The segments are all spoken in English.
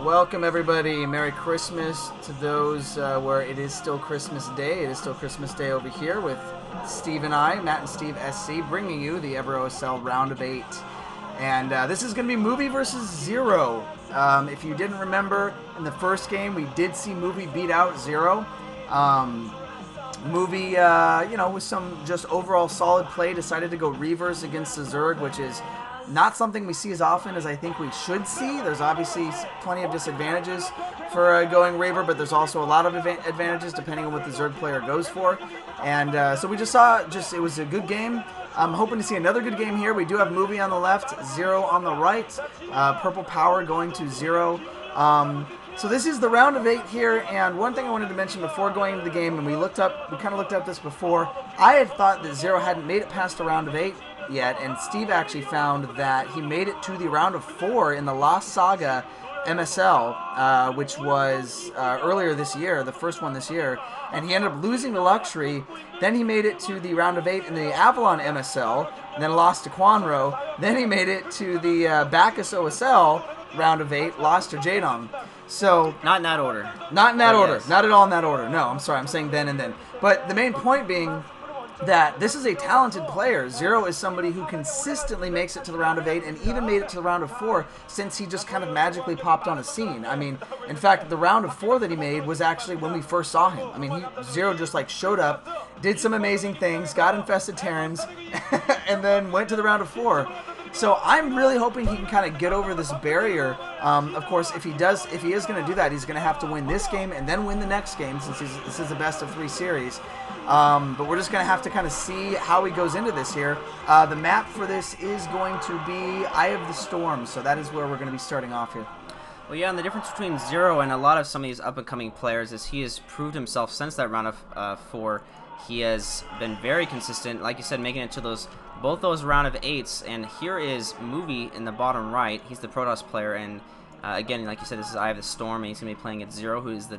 Welcome, everybody. Merry Christmas to those where it is still Christmas Day. It is still Christmas Day over here with Steve and I, Matt and Steve SC, bringing you the ever OSL round of 8. And this is going to be Movie versus ZerO. If you didn't remember, in the first game, we did see Movie beat out ZerO. Movie, with some just overall solid play, decided to go reverse against the Zerg, which is not something we see as often as I think we should see. There's obviously plenty of disadvantages for going Raver, but there's also a lot of advantages depending on what the Zerg player goes for. And so we just saw, it was a good game. I'm hoping to see another good game here. We do have Movie on the left, ZerO on the right, Purple Power going to ZerO. So this is the round of 8 here, and one thing I wanted to mention before going into the game, and we kind of looked up this before, I had thought that ZerO hadn't made it past the round of 8 yet, and Steve actually found that he made it to the round of 4 in the Lost Saga MSL, which was earlier this year, the first one this year, and he ended up losing the Luxury. Then he made it to the round of 8 in the Avalon MSL, and then lost to Quanro. Then he made it to the Bacchus OSL round of 8, lost to Jadong. So not in that order. Not in that order. Yes. Not at all in that order. No, I'm sorry. I'm saying then and then. But the main point being that this is a talented player. ZerO is somebody who consistently makes it to the round of 8 and even made it to the round of 4 since he just kind of magically popped on a scene. I mean, in fact, the round of 4 that he made was actually when we first saw him. I mean, ZerO just like showed up, did some amazing things, got infested Terrans, and then went to the round of 4. So I'm really hoping he can kind of get over this barrier. Of course, if he is going to do that, he's going to have to win this game and then win the next game, since this is a best of 3 series. But we're just going to have to kind of see how he goes into this here. The map for this is going to be Eye of the Storm, so that is where we're going to be starting off here. Well, yeah, and the difference between ZerO and a lot of some of these up-and-coming players is he has proved himself since that round of 4. He has been very consistent, like you said, making it to both those round of 8s. And here is Movie in the bottom right. He's the Protoss player, and again, like you said, this is Eye of the Storm, and he's going to be playing at ZerO, who is the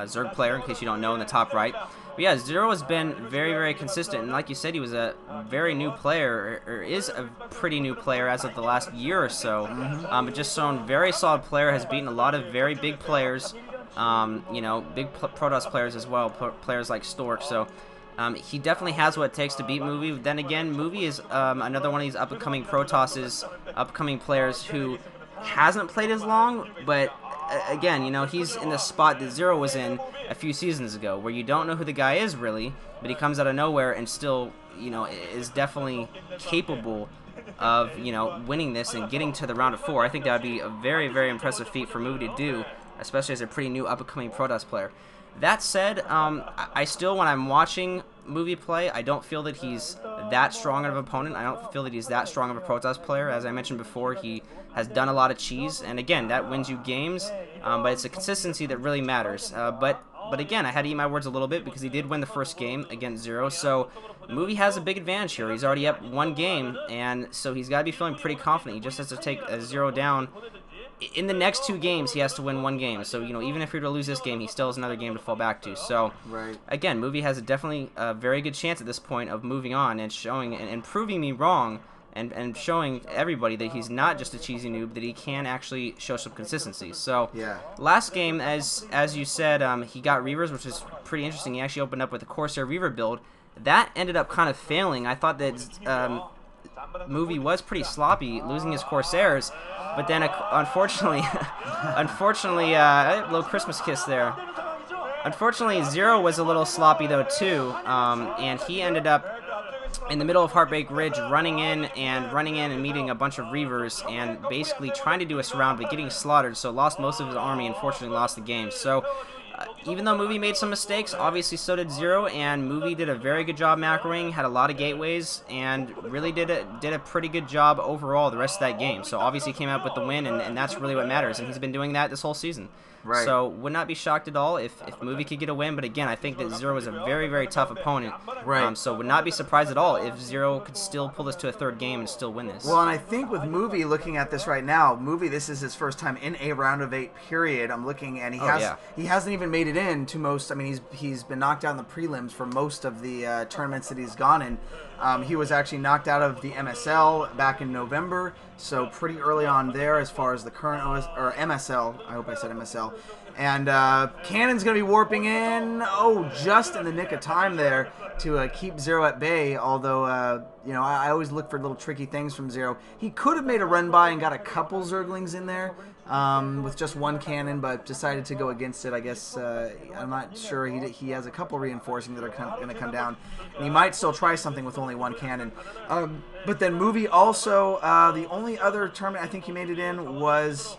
Zerg player, in case you don't know, in the top right. But yeah, ZerO has been very, very consistent, and like you said, he was a very new player, or is a pretty new player as of the last year or so. But just shown very solid player, has beaten a lot of very big players, big Protoss players as well, players like Stork. So he definitely has what it takes to beat Movie. Then again, Movie is another one of these up-and-coming Protosses, upcoming players who hasn't played as long, but again, he's in the spot that ZerO was in a few seasons ago, where you don't know who the guy is really, but he comes out of nowhere and still, is definitely capable of, winning this and getting to the round of 4. I think that would be a very, very impressive feat for Movie to do, especially as a pretty new up-and-coming Protoss player. That said, I still, when I'm watching Movie play, I don't feel that he's that strong of an opponent. I don't feel that he's that strong of a Protoss player. As I mentioned before, he has done a lot of cheese, and again, that wins you games, but it's the consistency that really matters. But again, I had to eat my words a little bit because he did win the first game against ZerO, so Movie has a big advantage here. He's already up 1 game, and so he's got to be feeling pretty confident. He just has to take a ZerO down. In the next 2 games, he has to win 1 game. So, even if he were to lose this game, he still has another game to fall back to. So, again, Movie has definitely a very good chance at this point of moving on and showing and proving me wrong and showing everybody that he's not just a cheesy noob, that he can actually show some consistency. So, last game, as you said, he got Reavers, which is pretty interesting. He actually opened up with a Corsair Reaver build. That ended up kind of failing. I thought that Movie was pretty sloppy, losing his Corsairs. But then, unfortunately, a little Christmas kiss there. Unfortunately, ZerO was a little sloppy, though, too. And he ended up in the middle of Heartbreak Ridge running in and meeting a bunch of Reavers and basically trying to do a surround, but getting slaughtered. So lost most of his army, and unfortunately lost the game. So even though Movie made some mistakes, obviously so did ZerO, and Movie did a very good job macroing, had a lot of gateways, and really did a pretty good job overall the rest of that game. So obviously he came out with the win, and that's really what matters, and he's been doing that this whole season. Right. So would not be shocked at all if Movie could get a win, but again, I think that ZerO is a very, very tough opponent. Right. So would not be surprised at all if ZerO could still pull this to a 3rd game and still win this. Well, and I think with Movie, looking at this right now, Movie, this is his first time in a round of 8 period. I'm looking, and he hasn't even made it in to most. I mean, he's been knocked out in the prelims for most of the tournaments that he's gone in. He was actually knocked out of the MSL back in November, so pretty early on there as far as the current or MSL. I hope I said MSL. And Cannon's going to be warping in, just in the nick of time there to keep ZerO at bay, although, I always look for little tricky things from ZerO. He could have made a run by and got a couple Zerglings in there with just one cannon, but decided to go against it. I guess I'm not sure. He has a couple reinforcing that are going to come down, and he might still try something with only one cannon. But then Movie also, the only other tournament I think he made it in was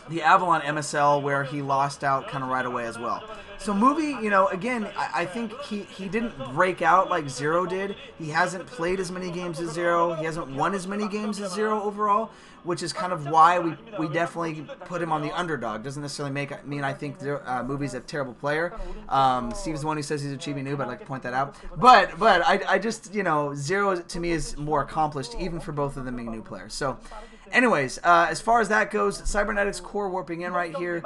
the Avalon MSL, where he lost out kind of right away as well. So Movie, again, I think he didn't break out like ZerO did. He hasn't played as many games as ZerO. He hasn't won as many games as ZerO overall, which is kind of why we definitely put him on the underdog. Doesn't necessarily mean I think Movie's a terrible player. Steve's the one who says he's a chibi noob. I'd like to point that out. But I just, ZerO to me is more accomplished, even for both of them being new players. So anyways, as far as that goes, Cybernetics core warping in right here.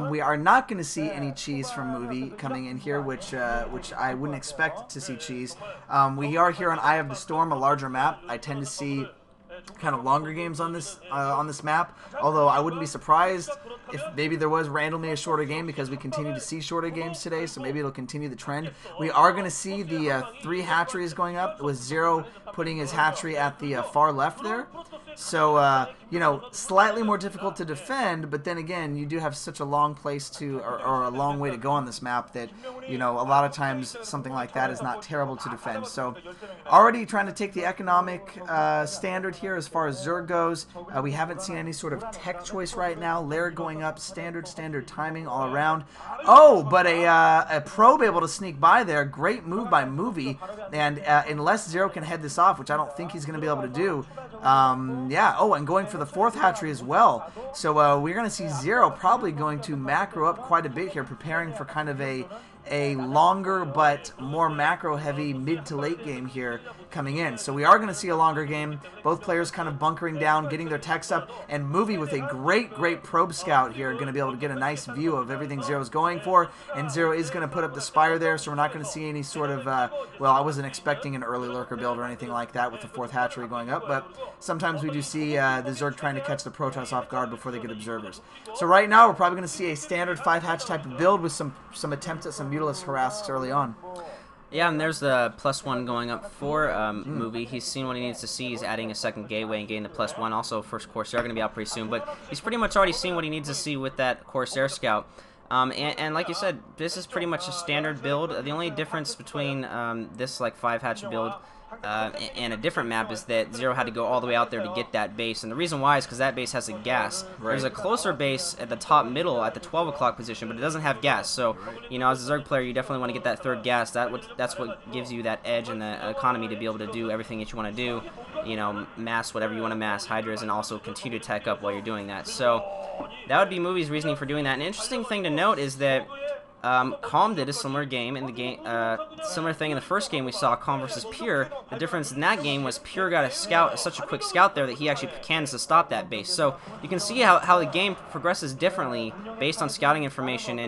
We are not going to see any cheese from Movie coming in here, which I wouldn't expect to see cheese. We are here on Eye of the Storm, a larger map. I tend to see kind of longer games on this map, although I wouldn't be surprised if maybe there was randomly a shorter game, because we continue to see shorter games today, so maybe it'll continue the trend. We are going to see the 3 hatcheries going up, with ZerO putting his hatchery at the far left there. So, slightly more difficult to defend, but then again, you do have such a long place to, or a long way to go on this map that, a lot of times something like that is not terrible to defend. So, already trying to take the economic standard here as far as Zerg goes. We haven't seen any sort of tech choice right now. Lair going up, standard timing all around. Oh, but a probe able to sneak by there. Great move by Movie, and unless ZerO can head this off, which I don't think he's going to be able to do, and going for the 4th hatchery as well. So we're going to see ZerO probably going to macro up quite a bit here, preparing for kind of a longer but more macro heavy mid to late game here coming in. So we are going to see a longer game. Both players kind of bunkering down, getting their techs up, and Movie with a great probe scout here, going to be able to get a nice view of everything ZerO's going for, and ZerO is going to put up the Spire there, so we're not going to see any sort of, I wasn't expecting an early lurker build or anything like that with the 4th hatchery going up, but sometimes we do see the Zerg trying to catch the Protoss off guard before they get observers. So right now we're probably going to see a standard 5-hatch type of build with some attempts at some Mutalisk harasks early on. Yeah, and there's the +1 going up for Movie. He's seen what he needs to see. He's adding a second gateway and getting the +1. Also, first Corsair going to be out pretty soon, but he's pretty much already seen what he needs to see with that Corsair scout. And like you said, this is pretty much a standard build. The only difference between this 5-hatch build and a different map is that ZerO had to go all the way out there to get that base, and the reason why is because that base has a gas. Right. There's a closer base at the top middle at the 12 o'clock position, but it doesn't have gas. So, as a Zerg player, you definitely want to get that 3rd gas. That's what gives you that edge in the economy to be able to do everything that you want to do. Mass whatever you want to mass Hydras, and also continue to tech up while you're doing that. So that would be Movie's reasoning for doing that. An interesting thing to note is that Calm did a similar game in the game, similar thing in the first game we saw, Calm versus Pure. The difference in that game was Pure got such a quick scout there that he actually cans to stop that base. So you can see how the game progresses differently based on scouting information and